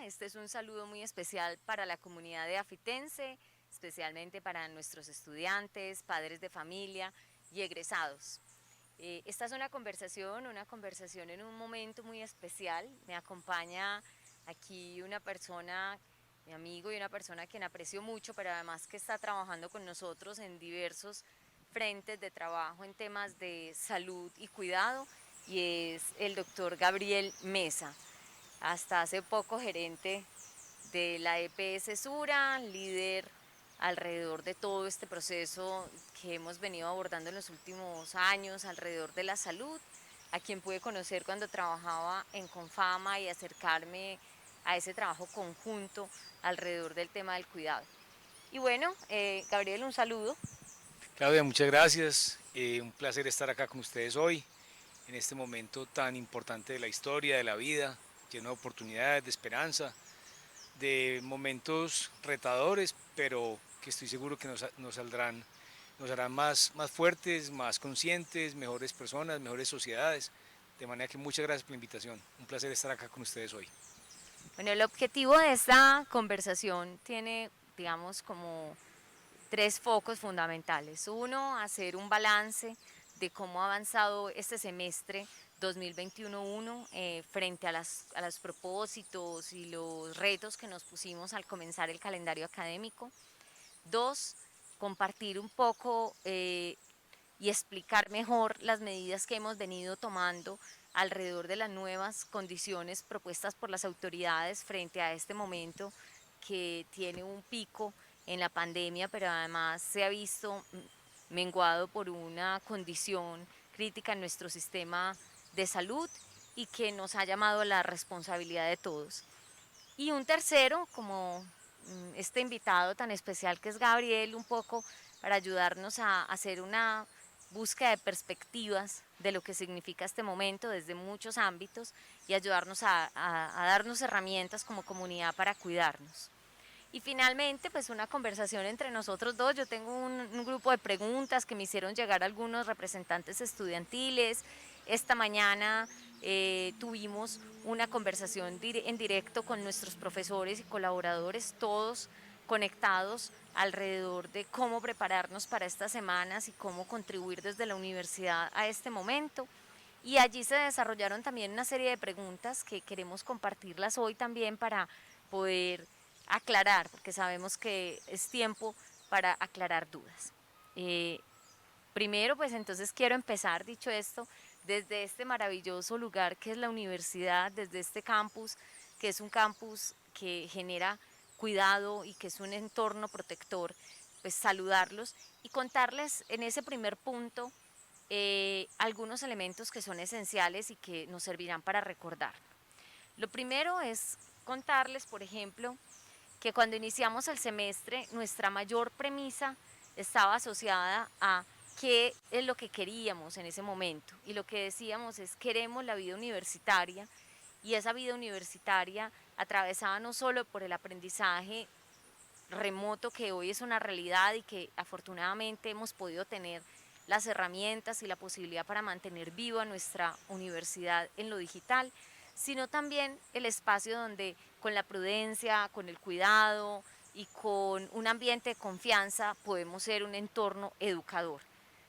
Este es un saludo muy especial para la comunidad de Afitense, especialmente para nuestros estudiantes, padres de familia y egresados. Esta es una conversación en un momento muy especial. Me acompaña aquí una persona, mi amigo y una persona a quien aprecio mucho, pero además que está trabajando con nosotros en diversos frentes de trabajo en temas de salud y cuidado, y es el doctor Gabriel Mesa, hasta hace poco gerente de la EPS Sura, líder alrededor de todo este proceso que hemos venido abordando en los últimos años alrededor de la salud, a quien pude conocer cuando trabajaba en Confama y acercarme a ese trabajo conjunto alrededor del tema del cuidado. Y bueno, Gabriel, un saludo. Claudia, muchas gracias. Un placer estar acá con ustedes hoy, en este momento tan importante de la historia, de la vida, lleno de oportunidades, de esperanza, de momentos retadores, pero que estoy seguro que nos harán más fuertes, más conscientes, mejores personas, mejores sociedades. De manera que muchas gracias por la invitación. Un placer estar acá con ustedes hoy. Bueno, el objetivo de esta conversación tiene, digamos, como tres focos fundamentales. Uno, hacer un balance de cómo ha avanzado este semestre 2021 frente a los propósitos y los retos que nos pusimos al comenzar el calendario académico. Dos, compartir un poco y explicar mejor las medidas que hemos venido tomando alrededor de las nuevas condiciones propuestas por las autoridades frente a este momento que tiene un pico en la pandemia, pero además se ha visto menguado por una condición crítica en nuestro sistema de salud y que nos ha llamado a la responsabilidad de todos. Y un tercero, como este invitado tan especial que es Gabriel, un poco para ayudarnos a hacer una búsqueda de perspectivas de lo que significa este momento desde muchos ámbitos y ayudarnos a darnos herramientas como comunidad para cuidarnos. Y finalmente, pues una conversación entre nosotros dos. Yo tengo un grupo de preguntas que me hicieron llegar algunos representantes estudiantiles. Esta mañana tuvimos una conversación en directo con nuestros profesores y colaboradores, todos conectados alrededor de cómo prepararnos para estas semanas y cómo contribuir desde la universidad a este momento. Y allí se desarrollaron también una serie de preguntas que queremos compartirlas hoy también para poder aclarar, porque sabemos que es tiempo para aclarar dudas. Eh, Primero, pues entonces quiero empezar, dicho esto, desde este maravilloso lugar que es la universidad, desde este campus, que es un campus que genera cuidado y que es un entorno protector, pues saludarlos y contarles en ese primer punto algunos elementos que son esenciales y que nos servirán para recordar. Lo primero es contarles, por ejemplo, que cuando iniciamos el semestre, nuestra mayor premisa estaba asociada a qué es lo que queríamos en ese momento. Y lo que decíamos es, queremos la vida universitaria, y esa vida universitaria atravesada no solo por el aprendizaje remoto que hoy es una realidad y que afortunadamente hemos podido tener las herramientas y la posibilidad para mantener viva nuestra universidad en lo digital, sino también el espacio donde con la prudencia, con el cuidado y con un ambiente de confianza podemos ser un entorno educador.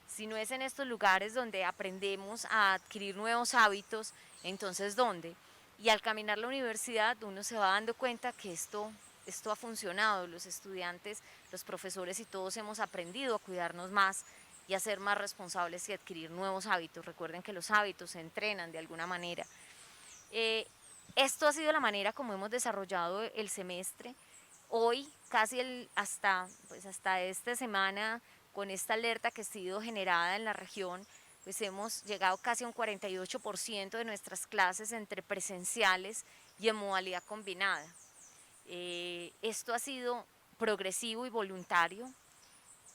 Si no es en estos lugares donde aprendemos a adquirir nuevos hábitos, entonces ¿dónde? Y al caminar la universidad uno se va dando cuenta que esto ha funcionado. Los estudiantes, los profesores y todos hemos aprendido a cuidarnos más y a ser más responsables y adquirir nuevos hábitos. Recuerden que los hábitos se entrenan de alguna manera. Eh, Esto ha sido la manera como hemos desarrollado el semestre. Hoy, hasta esta semana, con esta alerta que ha sido generada en la región, pues hemos llegado casi a un 48% de nuestras clases entre presenciales y en modalidad combinada. Esto ha sido progresivo y voluntario.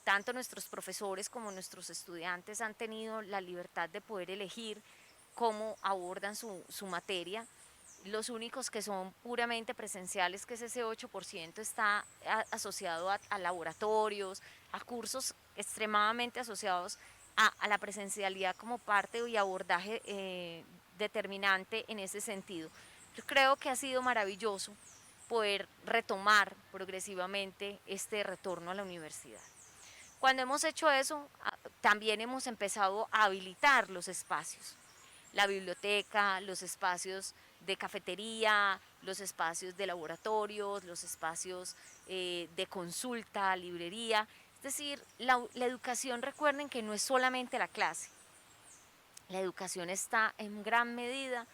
Tanto nuestros profesores como nuestros estudiantes han tenido la libertad de poder elegir cómo abordan su materia. Los únicos que son puramente presenciales, que es ese 8%, está asociado a laboratorios, a cursos extremadamente asociados a la presencialidad como parte y abordaje determinante en ese sentido. Yo creo que ha sido maravilloso poder retomar progresivamente este retorno a la universidad. Cuando hemos hecho eso, también hemos empezado a habilitar los espacios, la biblioteca, los espacios de cafetería, los espacios de laboratorios, los espacios de consulta, librería. Es decir, la educación, recuerden que no es solamente la clase. La educación está en gran medida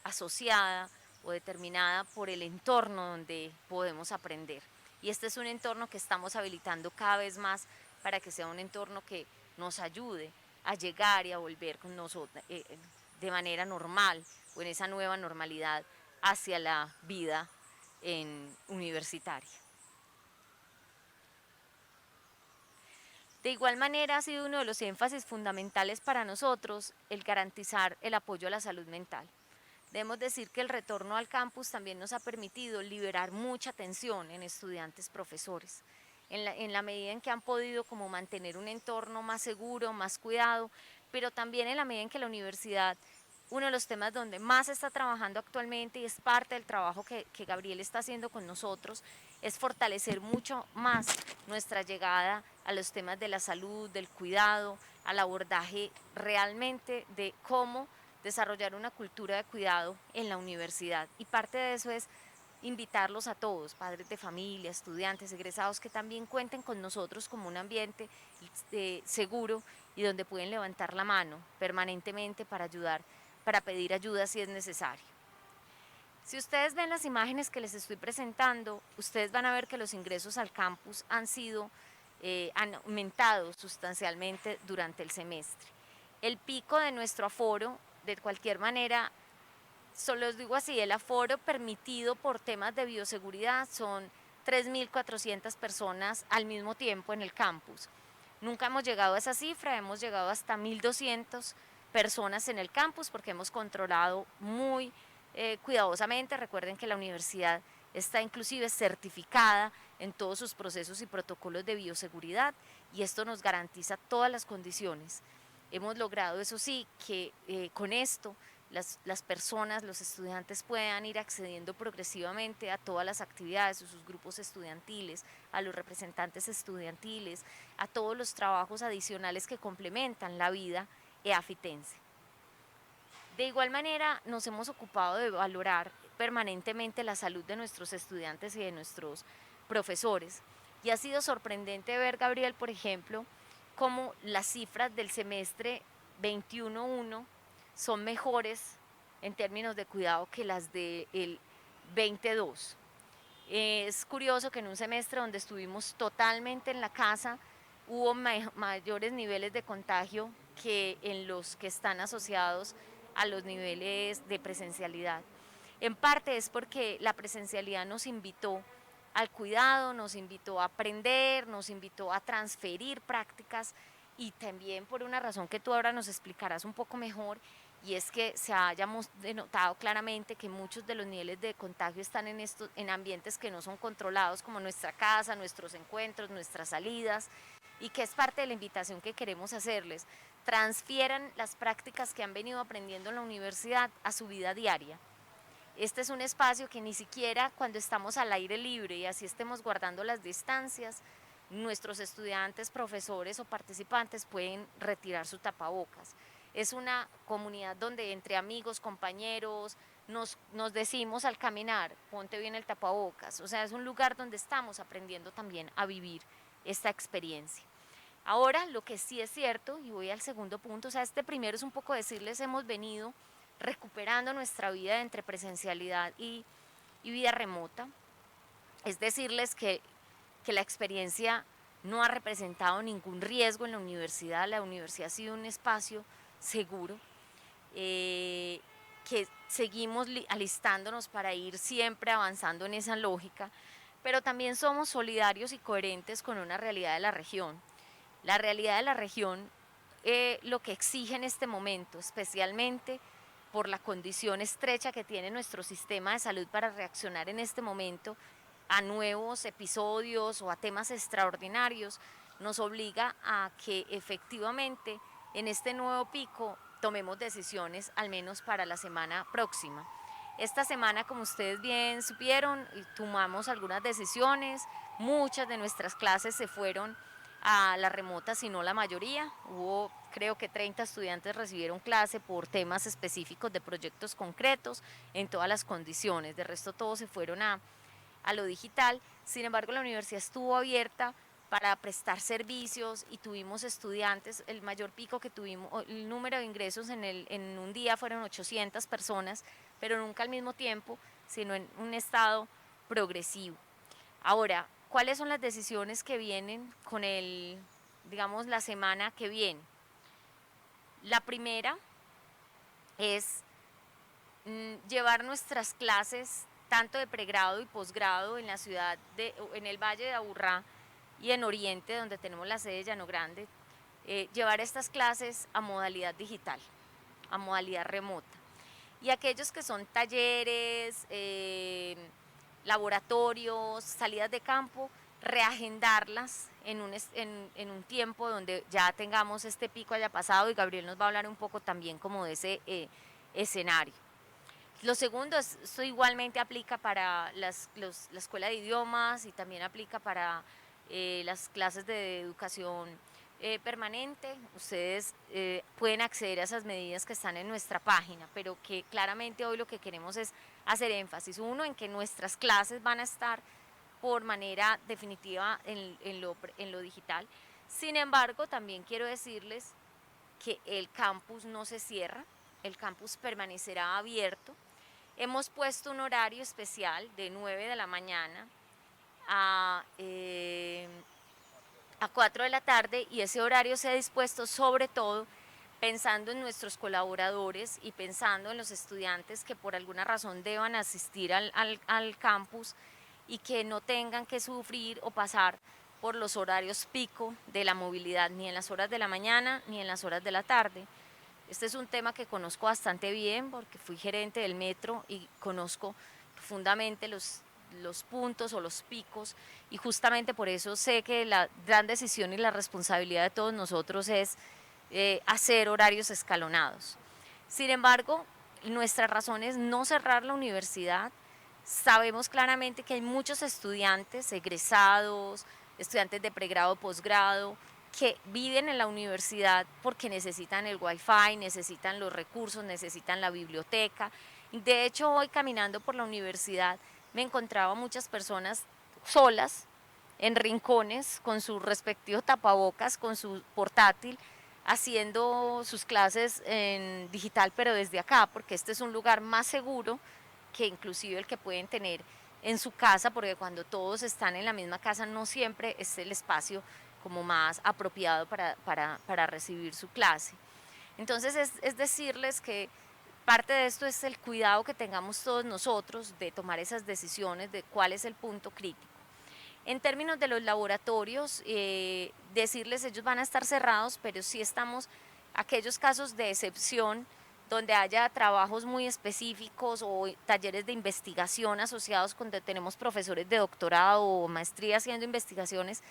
asociada o determinada por el entorno donde podemos aprender. Y este es un entorno que estamos habilitando cada vez más para que sea un entorno que nos ayude a llegar y a volver con nosotros de manera normal o en esa nueva normalidad hacia la vida universitaria. De igual manera ha sido uno de los énfasis fundamentales para nosotros el garantizar el apoyo a la salud mental. Debemos decir que el retorno al campus también nos ha permitido liberar mucha tensión en estudiantes, profesores, en la medida en que han podido como mantener un entorno más seguro, más cuidado, pero también en la medida en que la universidad, uno de los temas donde más está trabajando actualmente y es parte del trabajo que Gabriel está haciendo con nosotros, es fortalecer mucho más nuestra llegada a los temas de la salud, del cuidado, al abordaje realmente de cómo desarrollar una cultura de cuidado en la universidad. Y parte de eso es invitarlos a todos, padres de familia, estudiantes, egresados, que también cuenten con nosotros como un ambiente seguro y donde pueden levantar la mano permanentemente para ayudar, para pedir ayuda si es necesario. Si ustedes ven las imágenes que les estoy presentando, ustedes van a ver que los ingresos al campus han aumentado sustancialmente durante el semestre. El pico de nuestro aforo, de cualquier manera, solo os digo así, el aforo permitido por temas de bioseguridad son 3.400 personas al mismo tiempo en el campus. Nunca hemos llegado a esa cifra, hemos llegado hasta 1.200 personas en el campus porque hemos controlado muy cuidadosamente. Recuerden que la universidad está inclusive certificada en todos sus procesos y protocolos de bioseguridad y esto nos garantiza todas las condiciones. Hemos logrado, eso sí, que con esto las personas, los estudiantes puedan ir accediendo progresivamente a todas las actividades, a sus grupos estudiantiles, a los representantes estudiantiles, a todos los trabajos adicionales que complementan la vida eafitense. De igual manera, nos hemos ocupado de valorar permanentemente la salud de nuestros estudiantes y de nuestros profesores. Y ha sido sorprendente ver, Gabriel, por ejemplo, cómo las cifras del semestre 21-1 son mejores en términos de cuidado que las del 22. Es curioso que en un semestre donde estuvimos totalmente en la casa hubo mayores niveles de contagio que en los que están asociados a los niveles de presencialidad. En parte es porque la presencialidad nos invitó al cuidado, nos invitó a aprender, nos invitó a transferir prácticas y también por una razón que tú ahora nos explicarás un poco mejor, y es que se hayamos denotado claramente que muchos de los niveles de contagio están en ambientes que no son controlados, como nuestra casa, nuestros encuentros, nuestras salidas, y que es parte de la invitación que queremos hacerles. Transfieran las prácticas que han venido aprendiendo en la universidad a su vida diaria. Este es un espacio que ni siquiera cuando estamos al aire libre y así estemos guardando las distancias, nuestros estudiantes, profesores o participantes pueden retirar su tapabocas. Es una comunidad donde entre amigos, compañeros, nos decimos al caminar, ponte bien el tapabocas. O sea, es un lugar donde estamos aprendiendo también a vivir esta experiencia. Ahora, lo que sí es cierto, y voy al segundo punto, o sea, este primero es un poco decirles, hemos venido recuperando nuestra vida entre presencialidad y vida remota. Es decirles que la experiencia no ha representado ningún riesgo en la universidad ha sido un espacio seguro, que seguimos alistándonos para ir siempre avanzando en esa lógica, pero también somos solidarios y coherentes con una realidad de la región. La realidad de la región lo que exige en este momento, especialmente por la condición estrecha que tiene nuestro sistema de salud para reaccionar en este momento a nuevos episodios o a temas extraordinarios, nos obliga a que efectivamente en este nuevo pico tomemos decisiones, al menos para la semana próxima. Esta semana, como ustedes bien supieron, tomamos algunas decisiones, muchas de nuestras clases se fueron a la remota, si no la mayoría. Hubo, creo que 30 estudiantes recibieron clase por temas específicos de proyectos concretos en todas las condiciones. De resto, todos se fueron a lo digital. Sin embargo, la universidad estuvo abierta para prestar servicios y tuvimos estudiantes. El mayor pico que tuvimos, el número de ingresos en un día fueron 800 personas, pero nunca al mismo tiempo, sino en un estado progresivo. Ahora, ¿cuáles son las decisiones que vienen con digamos, la semana que viene? La primera es llevar nuestras clases tanto de pregrado y posgrado en la en el Valle de Aburrá y en Oriente, donde tenemos la sede de Llano Grande, llevar estas clases a modalidad digital, a modalidad remota. Y aquellos que son talleres, laboratorios, salidas de campo, reagendarlas en un tiempo donde ya tengamos este pico haya pasado, y Gabriel nos va a hablar un poco también como de ese escenario. Lo segundo, esto igualmente aplica para la escuela de idiomas y también aplica para las clases de educación permanente. Ustedes pueden acceder a esas medidas que están en nuestra página, pero que claramente hoy lo que queremos es hacer énfasis, uno, en que nuestras clases van a estar por manera definitiva en lo digital. Sin embargo, también quiero decirles que el campus no se cierra, el campus permanecerá abierto. Hemos puesto un horario especial de 9 de la mañana a 4 de la tarde, y ese horario se ha dispuesto sobre todo pensando en nuestros colaboradores y pensando en los estudiantes que por alguna razón deban asistir al campus y que no tengan que sufrir o pasar por los horarios pico de la movilidad, ni en las horas de la mañana ni en las horas de la tarde. Este es un tema que conozco bastante bien porque fui gerente del metro y conozco profundamente los puntos o los picos, y justamente por eso sé que la gran decisión y la responsabilidad de todos nosotros es hacer horarios escalonados. Sin embargo, nuestra razón es no cerrar la universidad. Sabemos claramente que hay muchos estudiantes egresados, estudiantes de pregrado, posgrado, que viven en la universidad porque necesitan el wifi, necesitan los recursos, necesitan la biblioteca. De hecho, hoy caminando por la universidad me encontraba muchas personas solas, en rincones, con su respectivo tapabocas, con su portátil, haciendo sus clases en digital, pero desde acá, porque este es un lugar más seguro que inclusive el que pueden tener en su casa, porque cuando todos están en la misma casa no siempre es el espacio como más apropiado para recibir su clase. Entonces es decirles que parte de esto es el cuidado que tengamos todos nosotros de tomar esas decisiones de cuál es el punto crítico. En términos de los laboratorios, decirles ellos van a estar cerrados, pero sí estamos aquellos casos de excepción donde haya trabajos muy específicos o talleres de investigación asociados con donde tenemos profesores de doctorado o maestría haciendo investigaciones,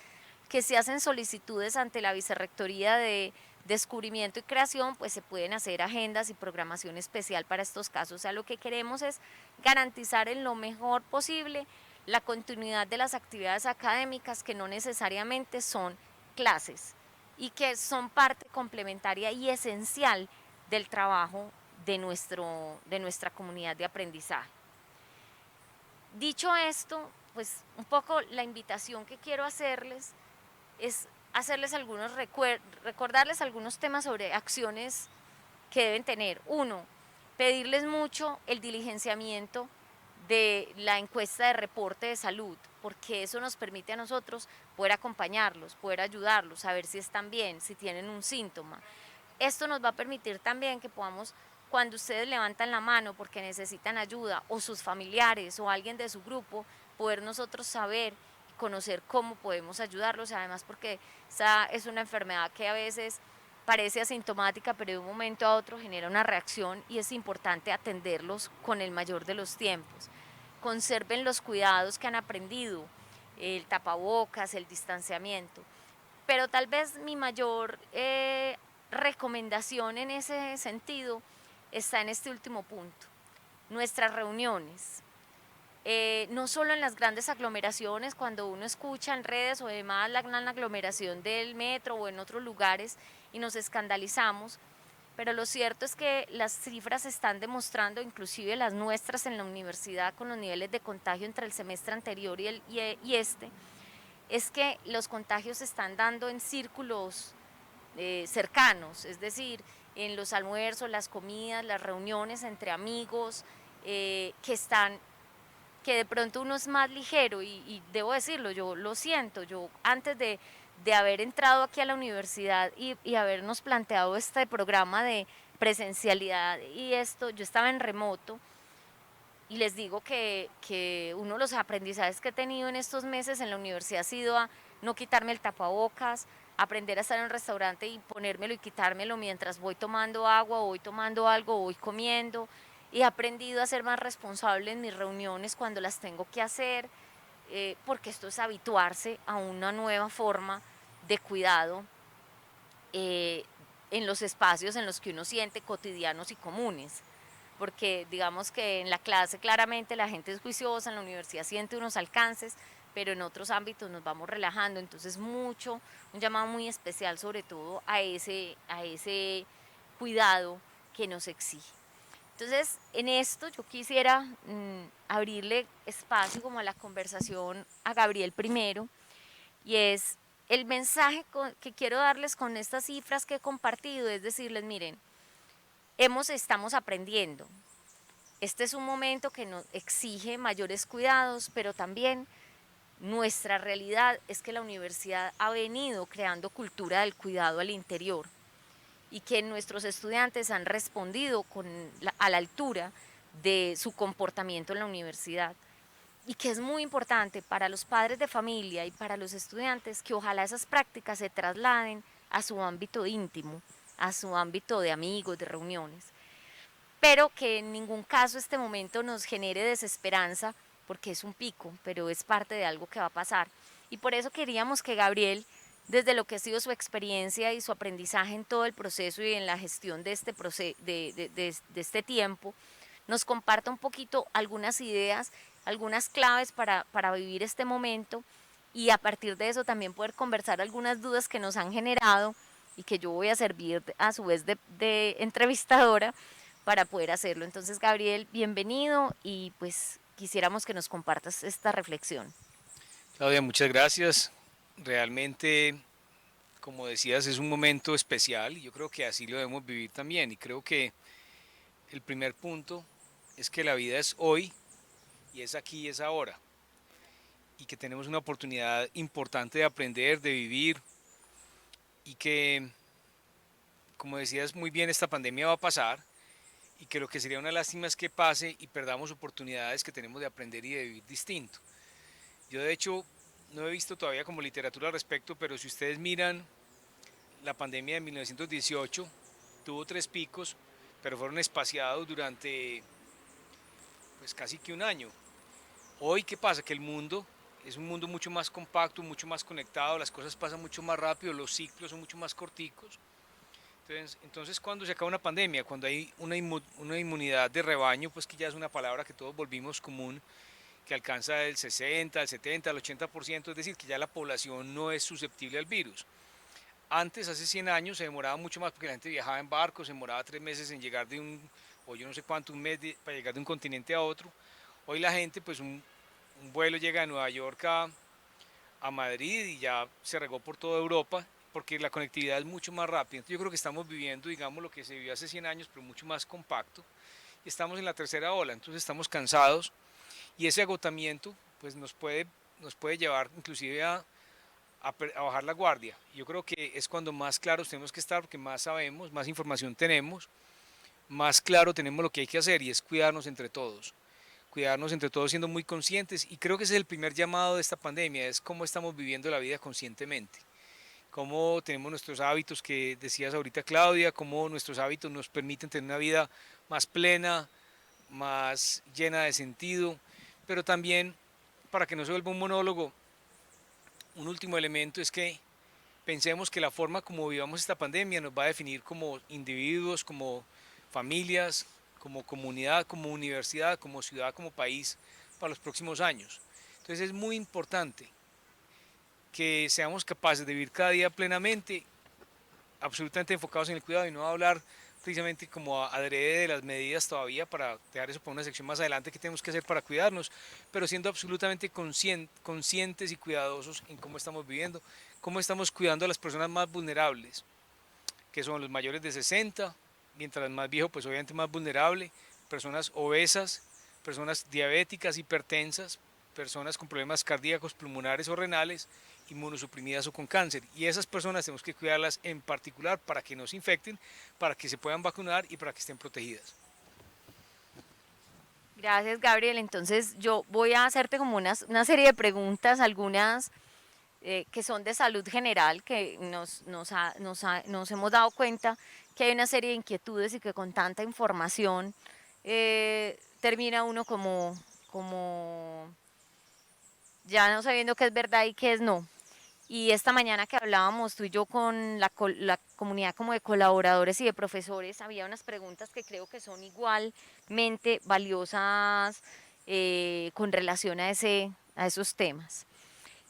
que se hacen solicitudes ante la Vicerrectoría de Descubrimiento y Creación, pues se pueden hacer agendas y programación especial para estos casos. O sea, lo que queremos es garantizar en lo mejor posible la continuidad de las actividades académicas, que no necesariamente son clases y que son parte complementaria y esencial del trabajo de nuestra comunidad de aprendizaje. Dicho esto, pues un poco la invitación que quiero hacerles es hacerles recordarles algunos temas sobre acciones que deben tener. Uno, pedirles mucho el diligenciamiento de la encuesta de reporte de salud, porque eso nos permite a nosotros poder acompañarlos, poder ayudarlos, saber si están bien, si tienen un síntoma. Esto nos va a permitir también que podamos, cuando ustedes levantan la mano porque necesitan ayuda, o sus familiares o alguien de su grupo, poder nosotros saber y conocer cómo podemos ayudarlos, además porque esa es una enfermedad que a veces parece asintomática, pero de un momento a otro genera una reacción y es importante atenderlos con el mayor de los tiempos. Conserven los cuidados que han aprendido, el tapabocas, el distanciamiento. Pero tal vez mi mayor recomendación en ese sentido está en este último punto. nuestras reuniones. No solo en las grandes aglomeraciones, cuando uno escucha en redes o demás la gran aglomeración del metro o en otros lugares y nos escandalizamos, pero lo cierto es que las cifras están demostrando, inclusive las nuestras en la universidad con los niveles de contagio entre el semestre anterior y este, es que los contagios se están dando en círculos cercanos, es decir, en los almuerzos, las comidas, las reuniones entre amigos, que de pronto uno es más ligero y debo decirlo, yo lo siento, yo antes de haber entrado aquí a la universidad y habernos planteado este programa de presencialidad y esto, yo estaba en remoto y les digo que uno de los aprendizajes que he tenido en estos meses en la universidad ha sido a no quitarme el tapabocas, aprender a estar en un restaurante y ponérmelo y quitármelo mientras voy tomando agua o voy tomando algo o voy comiendo. Y he aprendido a ser más responsable en mis reuniones cuando las tengo que hacer, porque esto es habituarse a una nueva forma de cuidado eh, en los espacios en los que uno siente cotidianos y comunes. Porque digamos que en la clase claramente la gente es juiciosa, en la universidad siente unos alcances, pero en otros ámbitos nos vamos relajando, entonces mucho, un llamado muy especial sobre todo a ese cuidado que nos exige. Entonces, en esto yo quisiera abrirle espacio como a la conversación a Gabriel primero, y es el mensaje que quiero darles con estas cifras que he compartido, es decirles, miren, estamos aprendiendo. Este es un momento que nos exige mayores cuidados, pero también nuestra realidad es que la universidad ha venido creando cultura del cuidado al interior y que nuestros estudiantes han respondido a la altura de su comportamiento en la universidad. Y que es muy importante para los padres de familia y para los estudiantes que ojalá esas prácticas se trasladen a su ámbito íntimo, a su ámbito de amigos, de reuniones, pero que en ningún caso este momento nos genere desesperanza, porque es un pico, pero es parte de algo que va a pasar. Y por eso queríamos que Gabriel, desde lo que ha sido su experiencia y su aprendizaje en todo el proceso y en la gestión de este, de este tiempo, nos comparta un poquito algunas ideas, algunas claves para vivir este momento y a partir de eso también poder conversar algunas dudas que nos han generado y que yo voy a servir a su vez de entrevistadora para poder hacerlo. Entonces, Gabriel, bienvenido y pues quisiéramos que nos compartas esta reflexión. Claudia, muchas gracias. Realmente, como decías, es un momento especial y yo creo que así lo debemos vivir también. Y creo que el primer punto es que la vida es hoy y es aquí y es ahora. Y que tenemos una oportunidad importante de aprender, de vivir y que, como decías muy bien, esta pandemia va a pasar y que lo que sería una lástima es que pase y perdamos oportunidades que tenemos de aprender y de vivir distinto. Yo de hecho no he visto todavía como literatura al respecto, pero si ustedes miran la pandemia de 1918, tuvo tres picos, pero fueron espaciados durante pues casi que un año. Hoy, ¿qué pasa? Que el mundo es un mundo mucho más compacto, mucho más conectado, las cosas pasan mucho más rápido, los ciclos son mucho más corticos. Entonces, cuando se acaba una pandemia, cuando hay una inmunidad de rebaño, pues que ya es una palabra que todos volvimos común, que alcanza el 60, el 70, el 80%, es decir, que ya la población no es susceptible al virus. Antes, hace 100 años, se demoraba mucho más porque la gente viajaba en barcos, se demoraba 3 meses en llegar de o yo no sé cuánto, un mes para llegar de un continente a otro. Hoy la gente, pues un vuelo llega de Nueva York a Madrid y ya se regó por toda Europa porque la conectividad es mucho más rápida. Entonces yo creo que estamos viviendo, digamos, lo que se vivió hace 100 años, pero mucho más compacto. Y estamos en la tercera ola, entonces estamos cansados y ese agotamiento pues nos puede llevar inclusive a bajar la guardia. Yo creo que es cuando más claros tenemos que estar porque más sabemos, más información tenemos, más claro tenemos lo que hay que hacer y es cuidarnos entre todos siendo muy conscientes y creo que ese es el primer llamado de esta pandemia, es cómo estamos viviendo la vida conscientemente, cómo tenemos nuestros hábitos que decías ahorita Claudia, cómo nuestros hábitos nos permiten tener una vida más plena, más llena de sentido, pero también para que no se vuelva un monólogo, un último elemento es que pensemos que la forma como vivamos esta pandemia nos va a definir como individuos, como familias, como comunidad, como universidad, como ciudad, como país para los próximos años. Entonces es muy importante que seamos capaces de vivir cada día plenamente, absolutamente enfocados en el cuidado y no hablar precisamente como adrede de las medidas todavía para dejar eso para una sección más adelante que tenemos que hacer para cuidarnos, pero siendo absolutamente conscientes y cuidadosos en cómo estamos viviendo, cómo estamos cuidando a las personas más vulnerables, que son los mayores de 60, mientras más viejo pues obviamente más vulnerable, personas obesas, personas diabéticas, hipertensas, personas con problemas cardíacos, pulmonares o renales, inmunosuprimidas o con cáncer. Y esas personas tenemos que cuidarlas en particular para que no se infecten, para que se puedan vacunar y para que estén protegidas. Gracias, Gabriel. Entonces yo voy a hacerte como una serie de preguntas, algunas que son de salud general, que nos hemos dado cuenta que hay una serie de inquietudes y que con tanta información termina uno como ya no sabiendo qué es verdad y qué es no. Y esta mañana que hablábamos tú y yo con la comunidad como de colaboradores y de profesores, había unas preguntas que creo que son igualmente valiosas con relación a esos temas.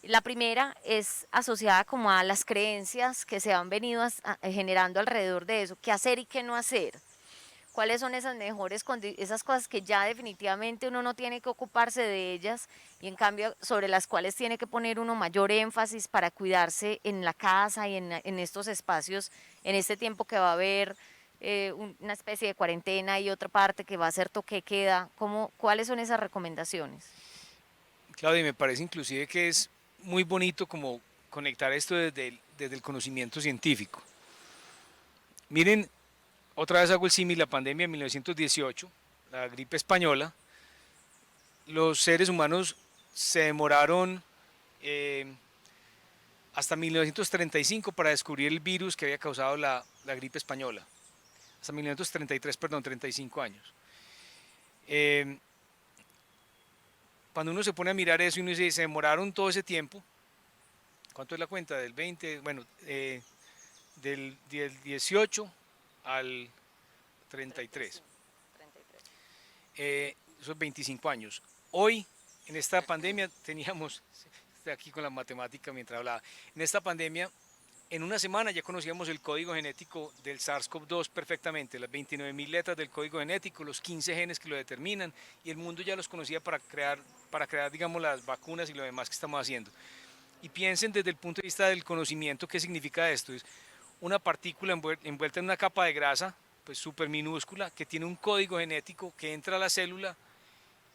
La primera es asociada como a las creencias que se han venido generando alrededor de eso, qué hacer y qué no hacer. ¿Cuáles son esas esas cosas que ya definitivamente uno no tiene que ocuparse de ellas y en cambio sobre las cuales tiene que poner uno mayor énfasis para cuidarse en la casa y en estos espacios, en este tiempo que va a haber una especie de cuarentena y otra parte que va a ser toque queda? ¿Cuáles son esas recomendaciones? Claudia, me parece inclusive que es muy bonito como conectar esto desde el conocimiento científico. Miren, otra vez hago el símil, la pandemia de 1918, la gripe española, los seres humanos se demoraron eh, hasta 1935 para descubrir el virus que había causado la gripe española. Hasta 1933, perdón, 35 años. Eh, Cuando uno se pone a mirar eso y uno dice, se demoraron todo ese tiempo, ¿cuánto es la cuenta? Del 20, bueno, del 18 al 33. 35, 33. Esos 25 años. Hoy, en esta pandemia, teníamos, estoy aquí con la matemática mientras hablaba, en esta pandemia, en una semana ya conocíamos el código genético del SARS-CoV-2 perfectamente, las 29.000 letras del código genético, los 15 genes que lo determinan, y el mundo ya los conocía para crear, digamos, las vacunas y lo demás que estamos haciendo. Y piensen desde el punto de vista del conocimiento qué significa esto. Es una partícula envuelta en una capa de grasa, pues súper minúscula, que tiene un código genético que entra a la célula,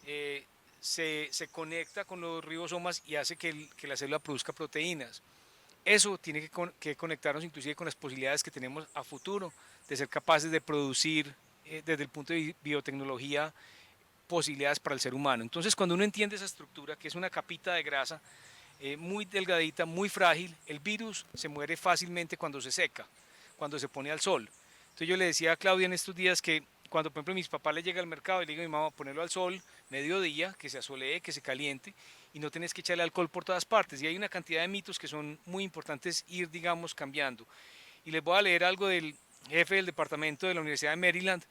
eh, se conecta con los ribosomas y hace que la célula produzca proteínas. Eso tiene que conectarnos inclusive con las posibilidades que tenemos a futuro de ser capaces de producir desde el punto de biotecnología posibilidades para el ser humano. Entonces cuando uno entiende esa estructura, que es una capita de grasa muy delgadita, muy frágil, el virus se muere fácilmente cuando se seca, cuando se pone al sol. Entonces yo le decía a Claudia en estos días que cuando por ejemplo mis papás le llega al mercado y le digo a mi mamá ponerlo al sol, mediodía, que se asolee, que se caliente y no tenés que echarle alcohol por todas partes. Y hay una cantidad de mitos que son muy importantes ir, digamos, cambiando. Y les voy a leer algo del jefe del departamento de la Universidad de Maryland,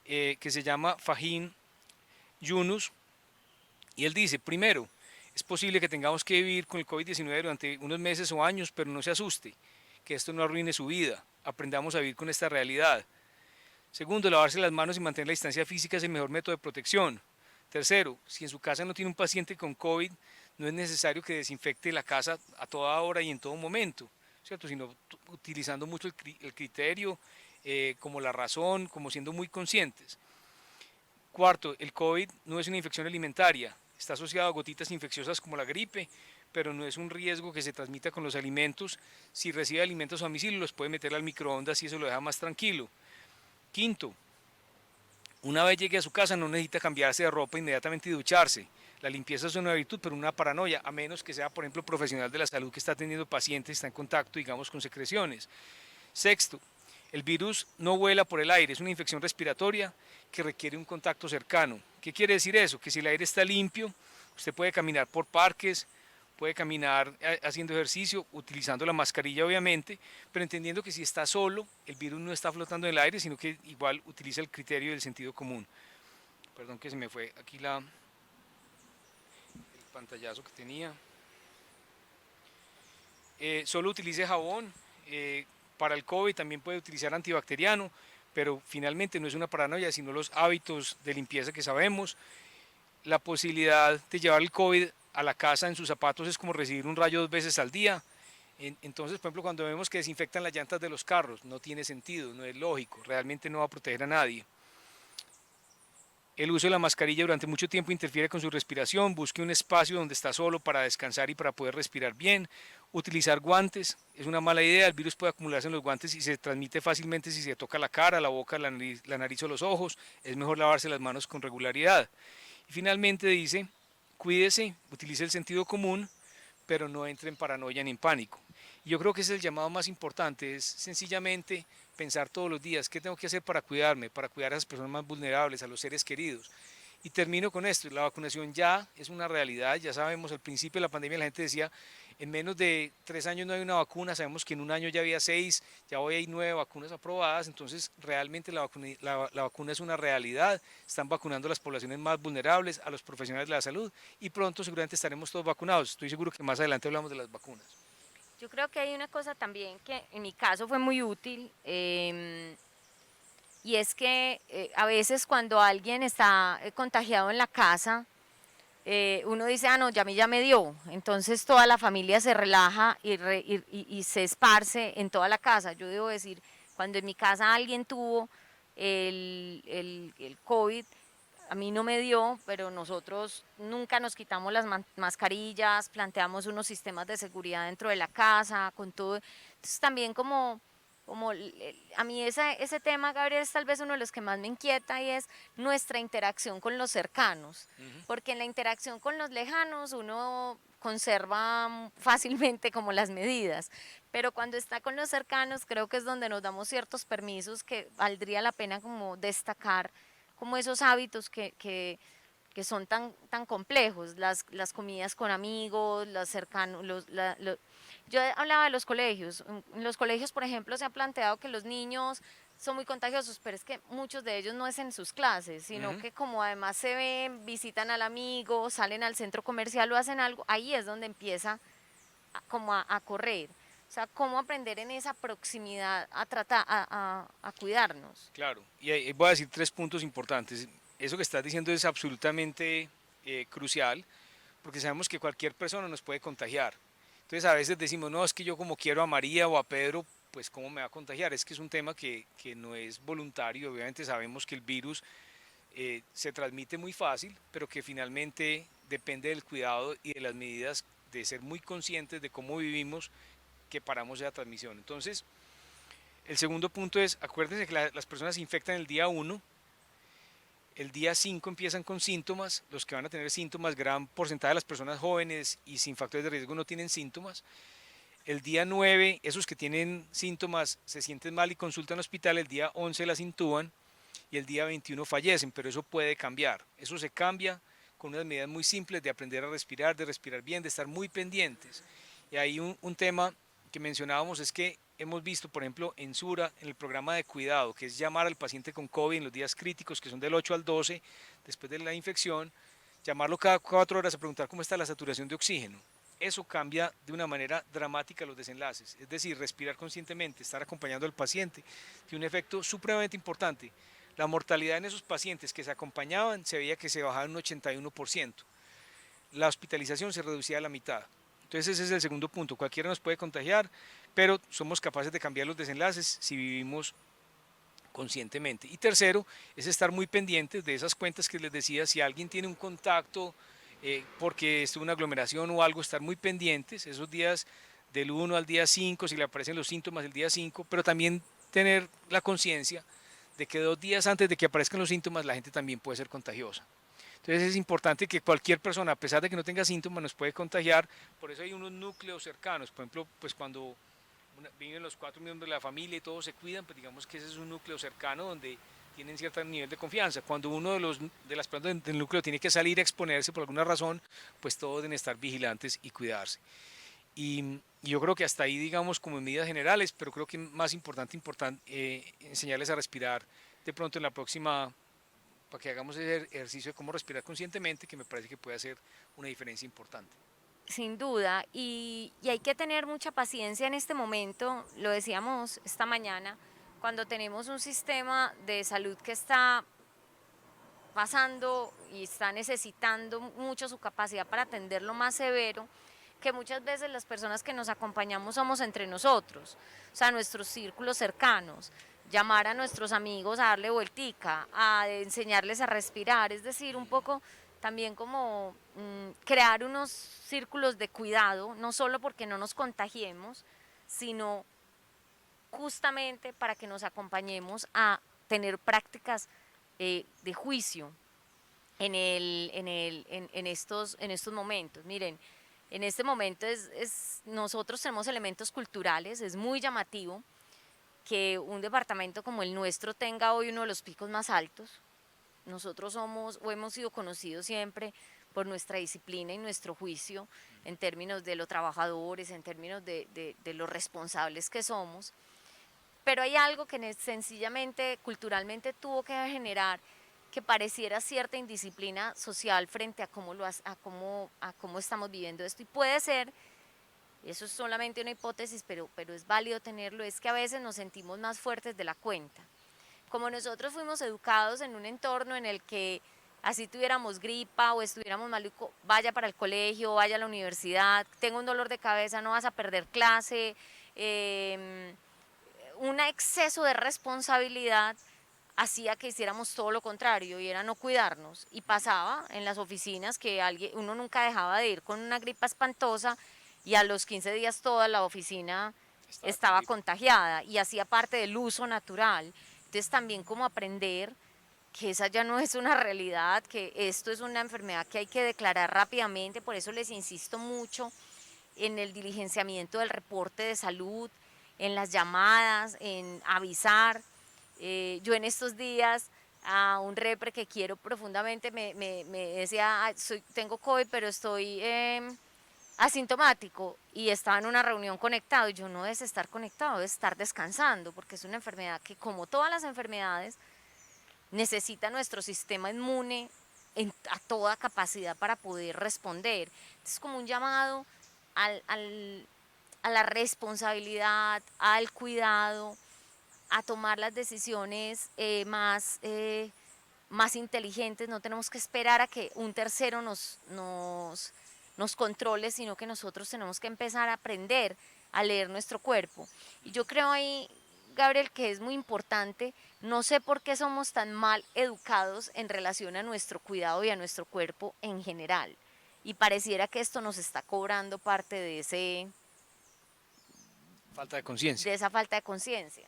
que se llama Fahim Yunus, y él dice, primero, es posible que tengamos que vivir con el COVID-19 durante unos meses o años, pero no se asuste, que esto no arruine su vida. Aprendamos a vivir con esta realidad. Segundo, lavarse las manos y mantener la distancia física es el mejor método de protección. Tercero, si en su casa no tiene un paciente con COVID, no es necesario que desinfecte la casa a toda hora y en todo momento, ¿cierto? Sino utilizando mucho el criterio, como la razón, como siendo muy conscientes. Cuarto, el COVID no es una infección alimentaria, está asociado a gotitas infecciosas como la gripe, pero no es un riesgo que se transmita con los alimentos. Si recibe alimentos a domicilio, los puede meter al microondas y eso lo deja más tranquilo. Quinto, una vez llegue a su casa no necesita cambiarse de ropa inmediatamente y ducharse. La limpieza es una virtud, pero una paranoia, a menos que sea, por ejemplo, profesional de la salud que está atendiendo pacientes, está en contacto, digamos, con secreciones. Sexto, el virus no vuela por el aire, es una infección respiratoria que requiere un contacto cercano. ¿Qué quiere decir eso? Que si el aire está limpio, usted puede caminar por parques, puede caminar haciendo ejercicio, utilizando la mascarilla obviamente, pero entendiendo que si está solo, el virus no está flotando en el aire, sino que igual utiliza el criterio del sentido común. Perdón que se me fue aquí el pantallazo que tenía. Solo utilice jabón. Para el COVID también puede utilizar antibacteriano, pero finalmente no es una paranoia, sino los hábitos de limpieza que sabemos. La posibilidad de llevar el COVID a la casa en sus zapatos es como recibir un rayo 2 veces al día. Entonces, por ejemplo, cuando vemos que desinfectan las llantas de los carros, no tiene sentido, no es lógico, realmente no va a proteger a nadie. El uso de la mascarilla durante mucho tiempo interfiere con su respiración. Busque un espacio donde está solo para descansar y para poder respirar bien. Utilizar guantes es una mala idea. El virus puede acumularse en los guantes y se transmite fácilmente si se toca la cara, la boca, la nariz o los ojos. Es mejor lavarse las manos con regularidad. Y finalmente dice, cuídese, utilice el sentido común, pero no entre en paranoia ni en pánico. Y yo creo que ese es el llamado más importante, es sencillamente pensar todos los días qué tengo que hacer para cuidarme, para cuidar a las personas más vulnerables, a los seres queridos. Y termino con esto, la vacunación ya es una realidad, ya sabemos, al principio de la pandemia la gente decía, en menos de 3 años no hay una vacuna, sabemos que en un año ya había 6, ya hoy hay 9 vacunas aprobadas, entonces realmente la vacuna es una realidad, están vacunando a las poblaciones más vulnerables, a los profesionales de la salud y pronto seguramente estaremos todos vacunados, estoy seguro que más adelante hablamos de las vacunas. Yo creo que hay una cosa también que en mi caso fue muy útil, y es que a veces cuando alguien está contagiado en la casa, uno dice, ah, no, ya a mí ya me dio. Entonces toda la familia se relaja y se esparce en toda la casa. Yo debo decir, cuando en mi casa alguien tuvo el COVID, a mí no me dio, pero nosotros nunca nos quitamos las mascarillas, planteamos unos sistemas de seguridad dentro de la casa, con todo. Entonces también a mí ese tema, Gabriel, es tal vez uno de los que más me inquieta y es nuestra interacción con los cercanos, Uh -huh. porque en la interacción con los lejanos uno conserva fácilmente como las medidas, pero cuando está con los cercanos creo que es donde nos damos ciertos permisos que valdría la pena como destacar como esos hábitos que son tan complejos, las comidas con amigos, las cercanos, yo hablaba de los colegios. En los colegios, por ejemplo, se ha planteado que los niños son muy contagiosos, pero es que muchos de ellos no es en sus clases, Uh sino -huh. que como además se ven, visitan al amigo, salen al centro comercial o hacen algo, ahí es donde empieza a correr. O sea, cómo aprender en esa proximidad a tratar, a cuidarnos. Claro, y ahí voy a decir 3 puntos importantes. Eso que estás diciendo es absolutamente crucial, porque sabemos que cualquier persona nos puede contagiar. Entonces a veces decimos, no, es que yo como quiero a María o a Pedro, pues cómo me va a contagiar. Es que es un tema que no es voluntario, obviamente sabemos que el virus se transmite muy fácil, pero que finalmente depende del cuidado y de las medidas de ser muy conscientes de cómo vivimos que paramos esa transmisión. Entonces, el segundo punto es, acuérdense que las personas se infectan el día 1, el día 5 empiezan con síntomas, los que van a tener síntomas, gran porcentaje de las personas jóvenes y sin factores de riesgo no tienen síntomas. El día 9, esos que tienen síntomas se sienten mal y consultan al hospital, el día 11 las intuban y el día 21 fallecen, pero eso puede cambiar, eso se cambia con unas medidas muy simples de aprender a respirar, de respirar bien, de estar muy pendientes. Y ahí un tema que mencionábamos es que hemos visto, por ejemplo, en Sura, en el programa de cuidado, que es llamar al paciente con COVID en los días críticos, que son del 8 al 12, después de la infección, llamarlo cada 4 horas a preguntar cómo está la saturación de oxígeno. Eso cambia de una manera dramática los desenlaces, es decir, respirar conscientemente, estar acompañando al paciente, tiene un efecto supremamente importante. La mortalidad en esos pacientes que se acompañaban se veía que se bajaba en un 81%. La hospitalización se reducía a la mitad. Entonces ese es el segundo punto. Cualquiera nos puede contagiar, pero somos capaces de cambiar los desenlaces si vivimos conscientemente. Y tercero, es estar muy pendientes de esas cuentas que les decía, si alguien tiene un contacto porque estuvo una aglomeración o algo, estar muy pendientes esos días del 1 al día 5, si le aparecen los síntomas el día 5, pero también tener la conciencia de que 2 días antes de que aparezcan los síntomas la gente también puede ser contagiosa. Entonces es importante que cualquier persona, a pesar de que no tenga síntomas, nos puede contagiar. Por eso hay unos núcleos cercanos. Por ejemplo, pues cuando viven los 4 miembros de la familia y todos se cuidan, pues digamos que ese es un núcleo cercano donde tienen cierto nivel de confianza. Cuando uno de las personas del núcleo tiene que salir a exponerse por alguna razón, pues todos deben estar vigilantes y cuidarse. Y yo creo que hasta ahí, digamos, como en medidas generales, pero creo que más importante enseñarles a respirar de pronto en la próxima, para que hagamos ese ejercicio de cómo respirar conscientemente, que me parece que puede hacer una diferencia importante. Sin duda, y hay que tener mucha paciencia en este momento, lo decíamos esta mañana, cuando tenemos un sistema de salud que está pasando y está necesitando mucho su capacidad para atender lo más severo, que muchas veces las personas que nos acompañamos somos entre nosotros, o sea, nuestros círculos cercanos, llamar a nuestros amigos a darle vueltica, a enseñarles a respirar, es decir, un poco también como crear unos círculos de cuidado, no solo porque no nos contagiemos, sino justamente para que nos acompañemos a tener prácticas de juicio en estos momentos. Miren, en este momento nosotros tenemos elementos culturales, es muy llamativo que un departamento como el nuestro tenga hoy uno de los picos más altos. Nosotros somos o hemos sido conocidos siempre por nuestra disciplina y nuestro juicio en términos de los trabajadores, en términos de los responsables que somos. Pero hay algo que sencillamente, culturalmente tuvo que generar que pareciera cierta indisciplina social frente a cómo estamos viviendo esto. Y puede ser, eso es solamente una hipótesis, pero es válido tenerlo, es que a veces nos sentimos más fuertes de la cuenta. Como nosotros fuimos educados en un entorno en el que así tuviéramos gripa o estuviéramos maluco, vaya para el colegio, vaya a la universidad, tengo un dolor de cabeza, no vas a perder clase, un exceso de responsabilidad hacía que hiciéramos todo lo contrario y era no cuidarnos. Y pasaba en las oficinas que uno nunca dejaba de ir con una gripa espantosa y a los 15 días toda la oficina Estaba con estaba gripa. contagiada y hacía parte del uso natural. Entonces también como aprender que esa ya no es una realidad, que esto es una enfermedad que hay que declarar rápidamente, por eso les insisto mucho en el diligenciamiento del reporte de salud, en las llamadas, en avisar. Yo en estos días a un repre que quiero profundamente me decía, tengo COVID, pero estoy asintomático y estaba en una reunión conectado. Y yo no es estar conectado, es estar descansando, porque es una enfermedad que, como todas las enfermedades, necesita nuestro sistema inmune a toda capacidad para poder responder. Es como un llamado al, al, a la responsabilidad, al cuidado, a tomar las decisiones más inteligentes. No tenemos que esperar a que un tercero nos controle, sino que nosotros tenemos que empezar a aprender a leer nuestro cuerpo. Y yo creo ahí, Gabriel, que es muy importante, no sé por qué somos tan mal educados en relación a nuestro cuidado y a nuestro cuerpo en general. Y pareciera que esto nos está cobrando parte Falta de conciencia. de esa falta de conciencia.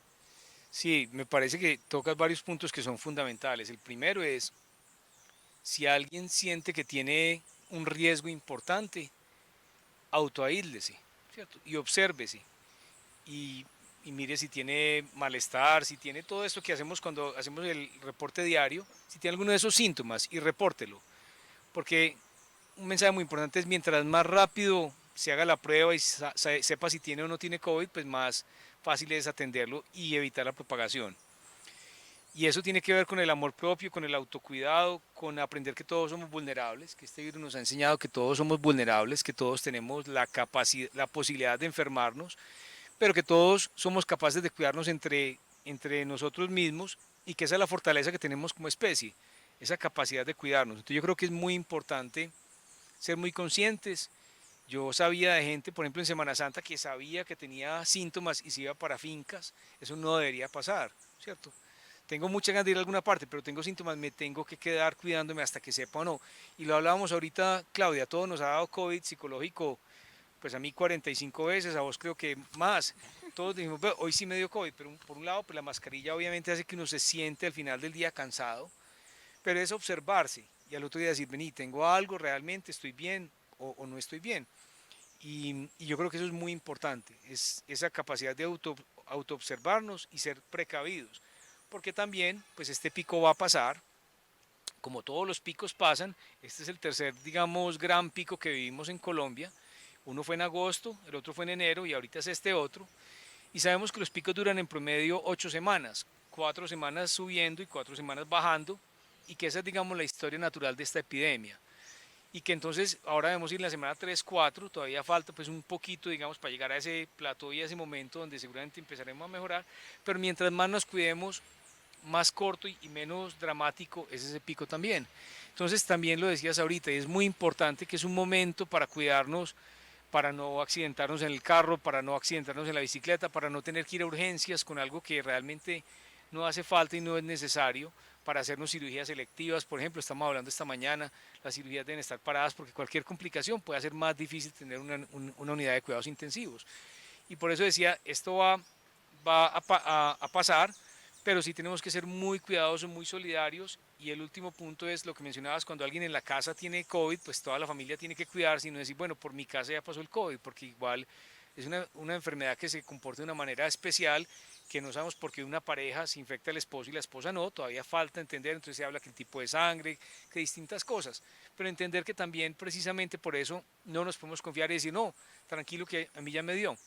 Sí, me parece que tocas varios puntos que son fundamentales. El primero es, si alguien siente que tiene un riesgo importante, autoaíslese, ¿cierto? Y obsérvese. Y, y mire si tiene malestar, si tiene todo esto que hacemos cuando hacemos el reporte diario, si tiene alguno de esos síntomas y repórtelo. Porque un mensaje muy importante es mientras más rápido se haga la prueba y sepa si tiene o no tiene COVID, pues más fácil es atenderlo y evitar la propagación. Y eso tiene que ver con el amor propio, con el autocuidado, con aprender que todos somos vulnerables, que este virus nos ha enseñado que todos somos vulnerables, que todos tenemos la capacidad, la posibilidad de enfermarnos, pero que todos somos capaces de cuidarnos entre nosotros mismos y que esa es la fortaleza que tenemos como especie, esa capacidad de cuidarnos. Entonces yo creo que es muy importante ser muy conscientes. Yo sabía de gente, por ejemplo en Semana Santa, que sabía que tenía síntomas y se iba para fincas. Eso no debería pasar, ¿cierto? Tengo mucha ganas de ir a alguna parte, pero tengo síntomas, me tengo que quedar cuidándome hasta que sepa o no. Y lo hablábamos ahorita, Claudia, todo nos ha dado COVID psicológico, pues a mí 45 veces, a vos creo que más. Todos dijimos, "Bueno, hoy sí me dio COVID", pero por un lado, pues la mascarilla obviamente hace que uno se siente al final del día cansado, pero es observarse y al otro día decir, vení, tengo algo, realmente estoy bien o no estoy bien. Y yo creo que eso es muy importante, es esa capacidad de autoobservarnos y ser precavidos, porque también pues este pico va a pasar, como todos los picos pasan. Este es el tercer, digamos, gran pico que vivimos en Colombia. Uno fue en agosto, el otro fue en enero y ahorita es este otro. Y sabemos que los picos duran en promedio 8 semanas, 4 semanas subiendo y 4 semanas bajando, y que esa es, digamos, la historia natural de esta epidemia. Y que entonces ahora debemos ir en la semana 3 4, todavía falta pues un poquito, digamos, para llegar a ese plató y a ese momento donde seguramente empezaremos a mejorar, pero mientras más nos cuidemos, más corto y menos dramático es ese pico también. Entonces también lo decías ahorita, y es muy importante que es un momento para cuidarnos, para no accidentarnos en el carro, para no accidentarnos en la bicicleta, para no tener que ir a urgencias con algo que realmente no hace falta y no es necesario, para hacernos cirugías selectivas. Por ejemplo, estamos hablando esta mañana, las cirugías deben estar paradas porque cualquier complicación puede hacer más difícil tener una unidad de cuidados intensivos. Y por eso decía, esto va a pasar, pero sí tenemos que ser muy cuidadosos, muy solidarios. Y el último punto es lo que mencionabas, cuando alguien en la casa tiene COVID, pues toda la familia tiene que cuidarse y no decir, bueno, por mi casa ya pasó el COVID, porque igual es una enfermedad que se comporta de una manera especial, que no sabemos por qué una pareja se infecta el esposo y la esposa no, todavía falta entender, entonces se habla que el tipo de sangre, que distintas cosas, pero entender que también precisamente por eso no nos podemos confiar y decir, no, tranquilo que a mí ya me dio.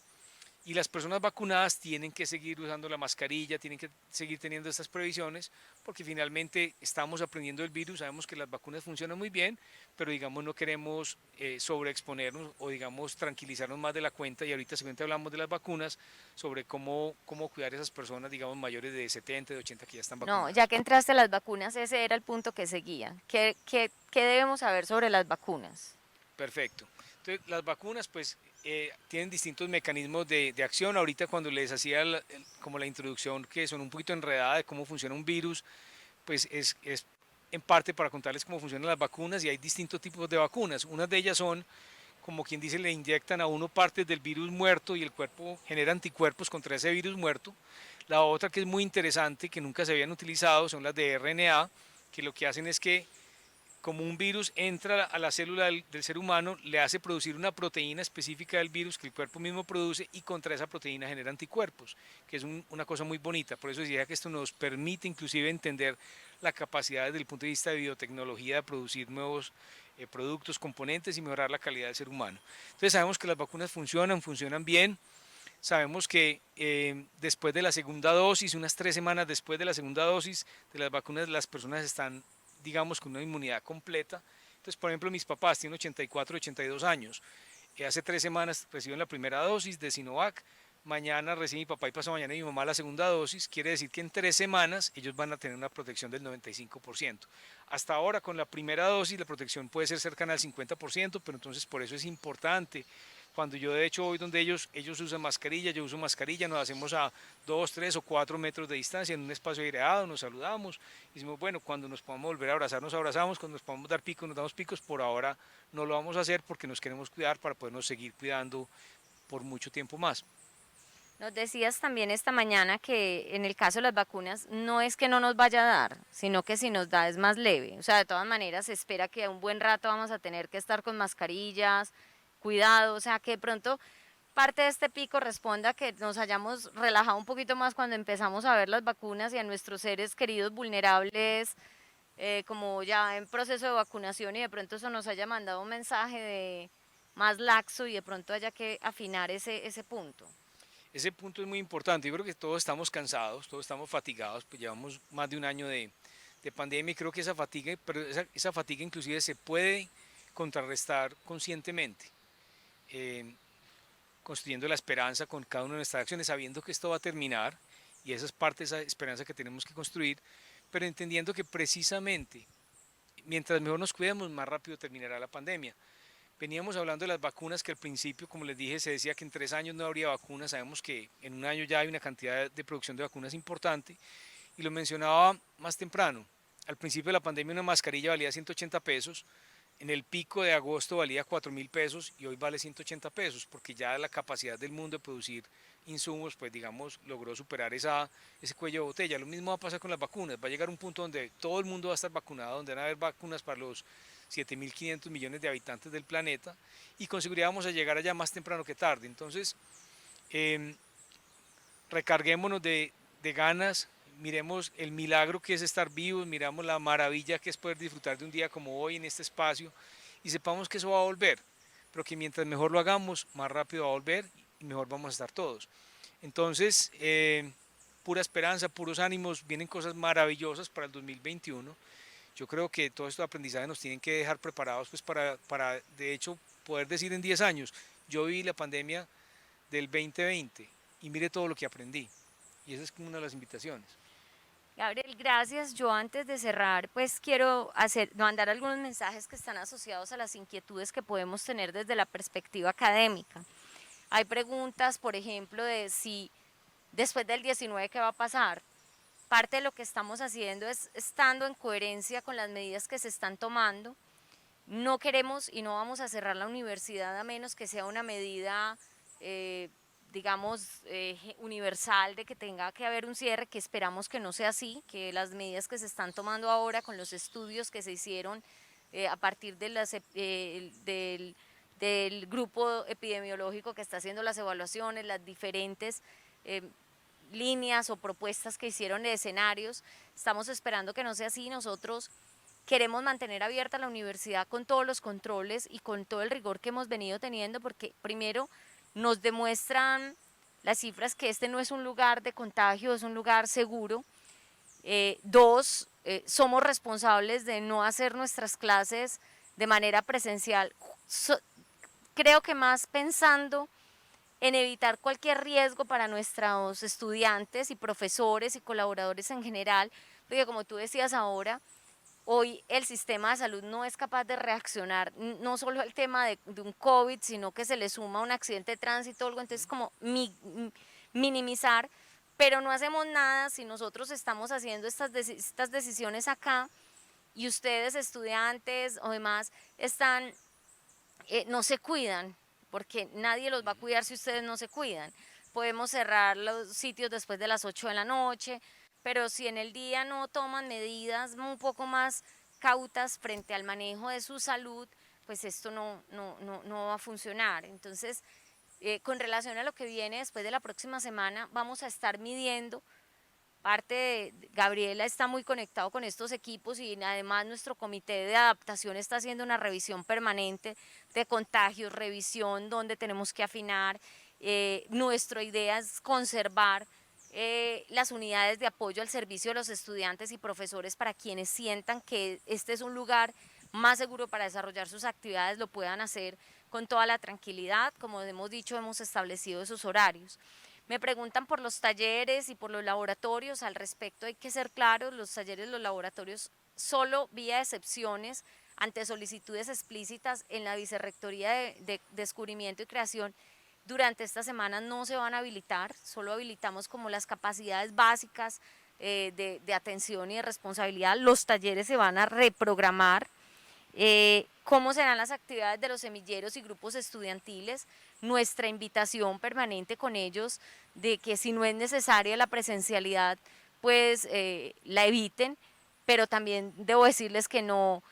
Y las personas vacunadas tienen que seguir usando la mascarilla, tienen que seguir teniendo estas previsiones, porque finalmente estamos aprendiendo el virus, sabemos que las vacunas funcionan muy bien, pero digamos no queremos sobreexponernos o digamos tranquilizarnos más de la cuenta, y ahorita seguramente hablamos de las vacunas, sobre cómo cuidar a esas personas, digamos mayores de 70, de 80 que ya están No, ya vacunadas. que entraste a las vacunas, ese era el punto que seguía. ¿Qué debemos saber sobre las vacunas? Perfecto. Entonces, las vacunas, pues, tienen distintos mecanismos de acción. Ahorita cuando les hacía como la introducción, que son un poquito enredada de cómo funciona un virus, pues es en parte para contarles cómo funcionan las vacunas, y hay distintos tipos de vacunas. Unas de ellas son, como quien dice, le inyectan a uno partes del virus muerto y el cuerpo genera anticuerpos contra ese virus muerto. La otra, que es muy interesante, que nunca se habían utilizado, son las de RNA, que lo que hacen es que como un virus entra a la célula del ser humano, le hace producir una proteína específica del virus que el cuerpo mismo produce, y contra esa proteína genera anticuerpos, que es una cosa muy bonita. Por eso decía que esto nos permite inclusive entender la capacidad desde el punto de vista de biotecnología de producir nuevos productos, componentes y mejorar la calidad del ser humano. Entonces sabemos que las vacunas funcionan bien. Sabemos que después de la segunda dosis, unas 3 semanas después de la segunda dosis de las vacunas, las personas están, digamos, con una inmunidad completa. Entonces, por ejemplo, mis papás tienen 84, 82 años. Hace 3 semanas reciben la primera dosis de Sinovac. Mañana recibe mi papá y pasado mañana mi mamá la segunda dosis. Quiere decir que en 3 semanas ellos van a tener una protección del 95%. Hasta ahora, con la primera dosis, la protección puede ser cercana al 50%, pero entonces por eso es importante. Cuando yo de hecho voy donde ellos usan mascarilla, yo uso mascarilla, nos hacemos a 2, 3 o 4 metros de distancia en un espacio aireado, nos saludamos y decimos, bueno, cuando nos podamos volver a abrazar, nos abrazamos, cuando nos podamos dar picos, nos damos picos. Por ahora no lo vamos a hacer porque nos queremos cuidar para podernos seguir cuidando por mucho tiempo más. Nos decías también esta mañana que en el caso de las vacunas no es que no nos vaya a dar, sino que si nos da es más leve. O sea, de todas maneras se espera que un buen rato vamos a tener que estar con mascarillas, cuidado, o sea, que de pronto parte de este pico responda a que nos hayamos relajado un poquito más cuando empezamos a ver las vacunas y a nuestros seres queridos vulnerables, como ya en proceso de vacunación, y de pronto eso nos haya mandado un mensaje de más laxo y de pronto haya que afinar ese punto. Ese punto es muy importante. Yo creo que todos estamos cansados, todos estamos fatigados, pues llevamos más de un año de pandemia, y creo que esa fatiga, pero esa fatiga inclusive se puede contrarrestar conscientemente, eh, construyendo la esperanza con cada una de nuestras acciones, sabiendo que esto va a terminar, y esa es parte de esa esperanza que tenemos que construir, pero entendiendo que precisamente mientras mejor nos cuidemos, más rápido terminará la pandemia. Veníamos hablando de las vacunas, que al principio, como les dije, se decía que en 3 años no habría vacunas. Sabemos que en un año ya hay una cantidad de producción de vacunas importante, y lo mencionaba más temprano. Al principio de la pandemia una mascarilla valía 180 pesos, en el pico de agosto valía 4.000 pesos y hoy vale 180 pesos, porque ya la capacidad del mundo de producir insumos, pues digamos, logró superar ese cuello de botella. Lo mismo va a pasar con las vacunas. Va a llegar un punto donde todo el mundo va a estar vacunado, donde van a haber vacunas para los 7.500 millones de habitantes del planeta, y con seguridad vamos a llegar allá más temprano que tarde. Entonces, eh, recarguémonos de ganas, miremos el milagro que es estar vivos, miramos la maravilla que es poder disfrutar de un día como hoy en este espacio y sepamos que eso va a volver, pero que mientras mejor lo hagamos, más rápido va a volver y mejor vamos a estar todos. Entonces, pura esperanza, puros ánimos, vienen cosas maravillosas para el 2021. Yo creo que todos estos aprendizajes nos tienen que dejar preparados pues para de hecho poder decir en 10 años, yo viví la pandemia del 2020 y mire todo lo que aprendí. Y esa es como una de las invitaciones. Gabriel, gracias. Yo antes de cerrar, pues quiero mandar algunos mensajes que están asociados a las inquietudes que podemos tener desde la perspectiva académica. Hay preguntas, por ejemplo, de si después del 19, ¿qué va a pasar? Parte de lo que estamos haciendo es estando en coherencia con las medidas que se están tomando. No queremos y no vamos a cerrar la universidad a menos que sea una medida, eh, digamos, universal de que tenga que haber un cierre, que esperamos que no sea así, que las medidas que se están tomando ahora con los estudios que se hicieron a partir de del grupo epidemiológico que está haciendo las evaluaciones, las diferentes eh, líneas o propuestas que hicieron de escenarios, estamos esperando que no sea así. Nosotros queremos mantener abierta la universidad con todos los controles y con todo el rigor que hemos venido teniendo, porque primero nos demuestran las cifras que este no es un lugar de contagio, es un lugar seguro. Dos, somos responsables de no hacer nuestras clases de manera presencial. Creo que más pensando en evitar cualquier riesgo para nuestros estudiantes y profesores y colaboradores en general, porque como tú decías ahora, hoy el sistema de salud no es capaz de reaccionar, no solo el tema de un COVID, sino que se le suma un accidente de tránsito o algo, entonces como minimizar, pero no hacemos nada si nosotros estamos haciendo estas decisiones acá y ustedes, estudiantes o demás, no se cuidan, porque nadie los va a cuidar si ustedes no se cuidan. Podemos cerrar los sitios después de las 8 de la noche, pero si en el día no toman medidas un poco más cautas frente al manejo de su salud, pues esto no va a funcionar. Entonces, con relación a lo que viene después de la próxima semana, vamos a estar midiendo. Parte de Gabriela está muy conectado con estos equipos y además nuestro comité de adaptación está haciendo una revisión permanente de contagios, revisión donde tenemos que afinar. Nuestra idea es conservar las unidades de apoyo al servicio de los estudiantes y profesores para quienes sientan que este es un lugar más seguro para desarrollar sus actividades, lo puedan hacer con toda la tranquilidad. Como hemos dicho, hemos establecido esos horarios. Me preguntan por los talleres y por los laboratorios. Al respecto hay que ser claros, los talleres, los laboratorios, solo vía excepciones ante solicitudes explícitas en la Vicerrectoría de Descubrimiento y Creación. Durante esta semana no se van a habilitar, solo habilitamos como las capacidades básicas de atención y de responsabilidad. Los talleres se van a reprogramar. Cómo serán las actividades de los semilleros y grupos estudiantiles, nuestra invitación permanente con ellos de que si no es necesaria la presencialidad, pues la eviten, pero también debo decirles que no,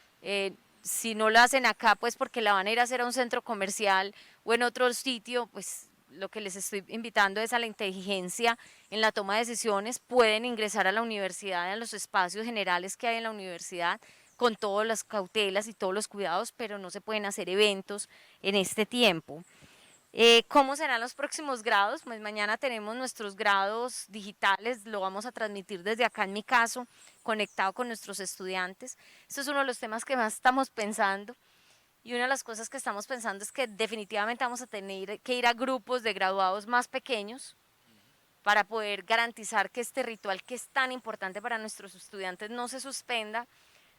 si no la hacen acá, pues porque la van a ir a hacer a un centro comercial o en otro sitio, pues lo que les estoy invitando es a la inteligencia en la toma de decisiones. Pueden ingresar a la universidad, a los espacios generales que hay en la universidad, con todas las cautelas y todos los cuidados, pero no se pueden hacer eventos en este tiempo. ¿Cómo serán los próximos grados? Pues mañana tenemos nuestros grados digitales, lo vamos a transmitir desde acá en mi caso, conectado con nuestros estudiantes. Esto es uno de los temas que más estamos pensando. Y una de las cosas que estamos pensando es que definitivamente vamos a tener que ir a grupos de graduados más pequeños para poder garantizar que este ritual que es tan importante para nuestros estudiantes no se suspenda,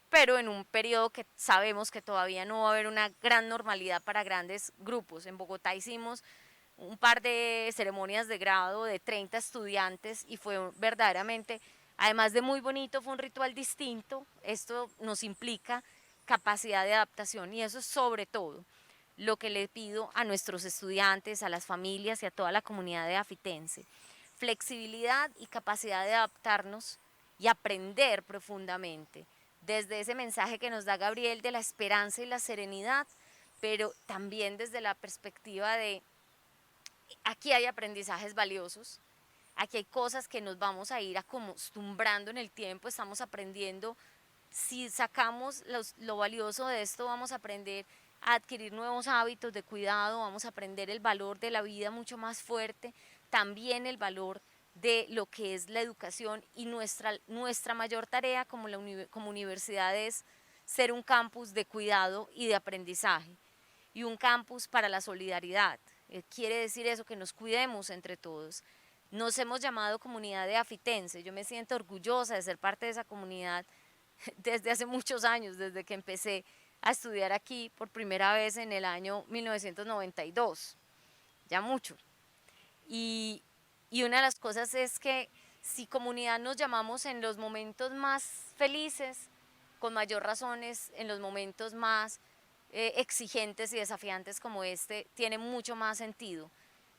pero en un periodo que sabemos que todavía no va a haber una gran normalidad para grandes grupos. En Bogotá hicimos un par de ceremonias de grado de 30 estudiantes y fue verdaderamente, además de muy bonito, fue un ritual distinto. Esto nos implica capacidad de adaptación y eso es sobre todo lo que le pido a nuestros estudiantes, a las familias y a toda la comunidad de Afitense. Flexibilidad y capacidad de adaptarnos y aprender profundamente desde ese mensaje que nos da Gabriel de la esperanza y la serenidad, pero también desde la perspectiva de aquí hay aprendizajes valiosos, Aquí hay cosas que nos vamos a ir acostumbrando en el tiempo, estamos aprendiendo. Si sacamos lo valioso de esto, vamos a aprender a adquirir nuevos hábitos de cuidado, vamos a aprender el valor de la vida mucho más fuerte, también el valor de lo que es la educación, y nuestra mayor tarea como universidad es ser un campus de cuidado y de aprendizaje, y un campus para la solidaridad. Quiere decir eso, que nos cuidemos entre todos. Nos hemos llamado comunidad de afitense. Yo me siento orgullosa de ser parte de esa comunidad desde hace muchos años, desde que empecé a estudiar aquí por primera vez en el año 1992, ya mucho. Y, y una de las cosas es que si comunidad nos llamamos en los momentos más felices, con mayor razones en los momentos más exigentes y desafiantes como este, tiene mucho más sentido.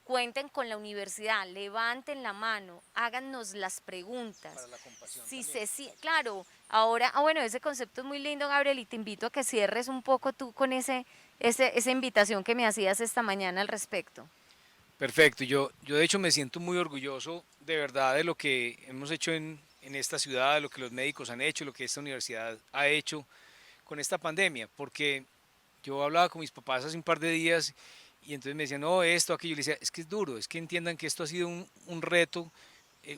Cuenten con la universidad, levanten la mano, háganos las Para preguntas. la compasión Si también. claro, ahora, bueno, ese concepto es muy lindo, Gabriel, y te invito a que cierres un poco tú con esa invitación que me hacías esta mañana al respecto. Perfecto, yo de hecho me siento muy orgulloso de verdad de lo que hemos hecho en esta ciudad, de lo que los médicos han hecho, lo que esta universidad ha hecho con esta pandemia, porque yo hablaba con mis papás hace un par de días y entonces me decían, no, esto, aquello, yo les decía, es que es duro, es que entiendan que esto ha sido un reto,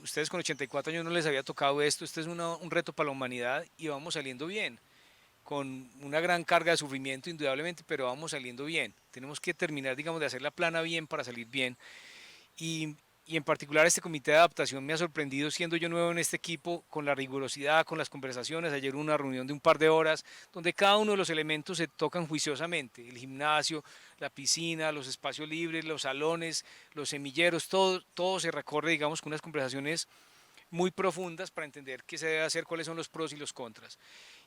ustedes con 84 años no les había tocado esto es un reto para la humanidad y vamos saliendo bien, con una gran carga de sufrimiento indudablemente, pero vamos saliendo bien. Tenemos que terminar, digamos, de hacer la plana bien para salir bien. Y, y en particular este comité de adaptación me ha sorprendido siendo yo nuevo en este equipo con la rigurosidad, con las conversaciones. Ayer hubo una reunión de un par de horas donde cada uno de los elementos se tocan juiciosamente. El gimnasio, la piscina, los espacios libres, los salones, los semilleros, todo se recorre, digamos, con unas conversaciones muy profundas para entender qué se debe hacer, cuáles son los pros y los contras.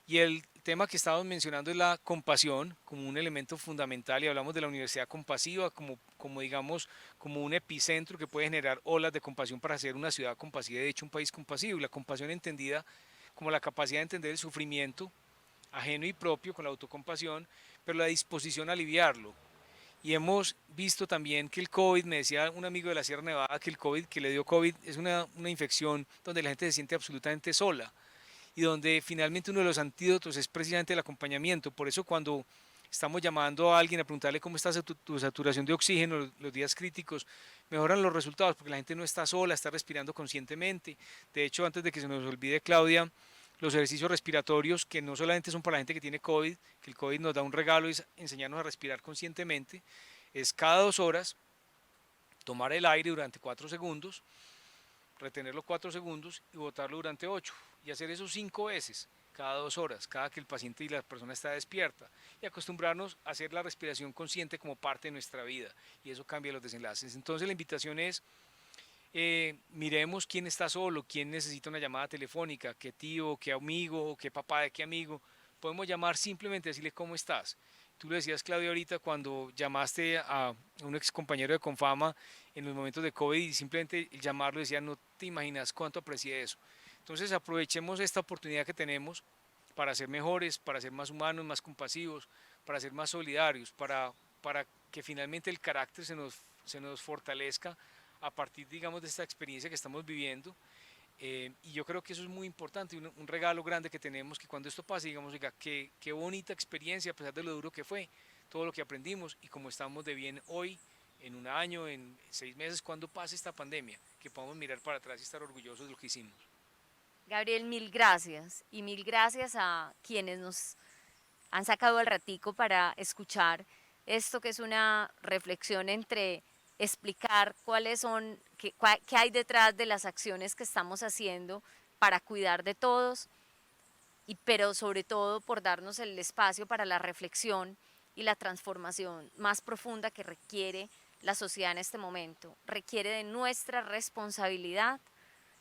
Y el tema que estábamos mencionando es la compasión como un elemento fundamental y hablamos de la universidad compasiva como digamos, como un epicentro que puede generar olas de compasión para hacer una ciudad compasiva, de hecho un país compasivo. Y la compasión entendida como la capacidad de entender el sufrimiento ajeno y propio con la autocompasión, pero la disposición a aliviarlo. Y hemos visto también que el COVID, me decía un amigo de la Sierra Nevada, que el COVID, que le dio COVID, es una infección donde la gente se siente absolutamente sola y donde finalmente uno de los antídotos es precisamente el acompañamiento. Por eso cuando estamos llamando a alguien a preguntarle cómo está tu saturación de oxígeno, los días críticos, mejoran los resultados porque la gente no está sola, está respirando conscientemente. De hecho, antes de que se nos olvide, Claudia, los ejercicios respiratorios que no solamente son para la gente que tiene COVID, que el COVID nos da un regalo, es enseñarnos a respirar conscientemente, es cada 2 horas tomar el aire durante 4 segundos, retenerlo 4 segundos y botarlo durante 8 y hacer eso 5 veces cada 2 horas, cada que el paciente y la persona está despierta y acostumbrarnos a hacer la respiración consciente como parte de nuestra vida y eso cambia los desenlaces. Entonces la invitación es miremos quién está solo, quién necesita una llamada telefónica, qué tío, qué amigo, qué papá de qué amigo. Podemos llamar simplemente decirle cómo estás. Tú lo decías, Claudia, ahorita cuando llamaste a un ex compañero de Confama en los momentos de COVID y simplemente llamarlo decía, no te imaginas cuánto aprecié eso. Entonces aprovechemos esta oportunidad que tenemos para ser mejores, para ser más humanos, más compasivos, para ser más solidarios, para que finalmente el carácter se nos fortalezca a partir, digamos, de esta experiencia que estamos viviendo. Y yo creo que eso es muy importante, un regalo grande que tenemos, que cuando esto pase, digamos, oiga, qué bonita experiencia, a pesar de lo duro que fue, todo lo que aprendimos y como estamos de bien hoy, en un año, en 6 meses, cuando pase esta pandemia, que podamos mirar para atrás y estar orgullosos de lo que hicimos. Gabriel, mil gracias, y mil gracias a quienes nos han sacado el ratico para escuchar esto, que es una reflexión entre explicar cuáles son, qué hay detrás de las acciones que estamos haciendo para cuidar de todos, pero sobre todo por darnos el espacio para la reflexión y la transformación más profunda que requiere la sociedad en este momento. Requiere de nuestra responsabilidad,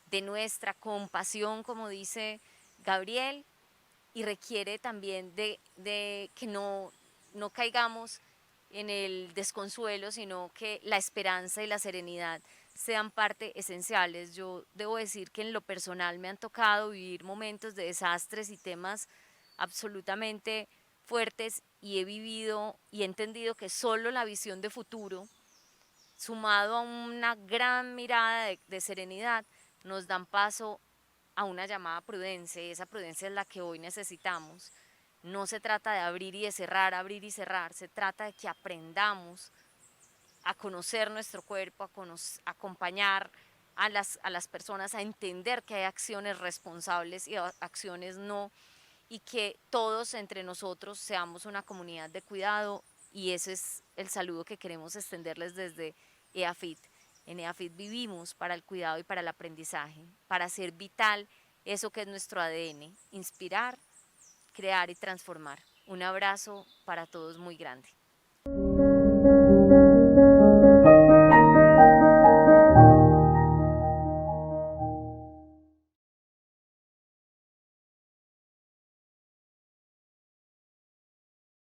de nuestra compasión, como dice Gabriel, y requiere también de que no caigamos en el desconsuelo, sino que la esperanza y la serenidad sean parte esenciales. Yo debo decir que en lo personal me han tocado vivir momentos de desastres y temas absolutamente fuertes, y he vivido y he entendido que solo la visión de futuro sumado a una gran mirada de serenidad, nos dan paso a una llamada prudencia, y esa prudencia es la que hoy necesitamos. No se trata de abrir y cerrar, se trata de que aprendamos a conocer nuestro cuerpo, a acompañar a las personas a entender que hay acciones responsables y acciones no, y que todos entre nosotros seamos una comunidad de cuidado, y ese es el saludo que queremos extenderles desde EAFIT. En EAFIT vivimos para el cuidado y para el aprendizaje, para hacer vital eso que es nuestro ADN, inspirar, crear y transformar. Un abrazo para todos muy grande.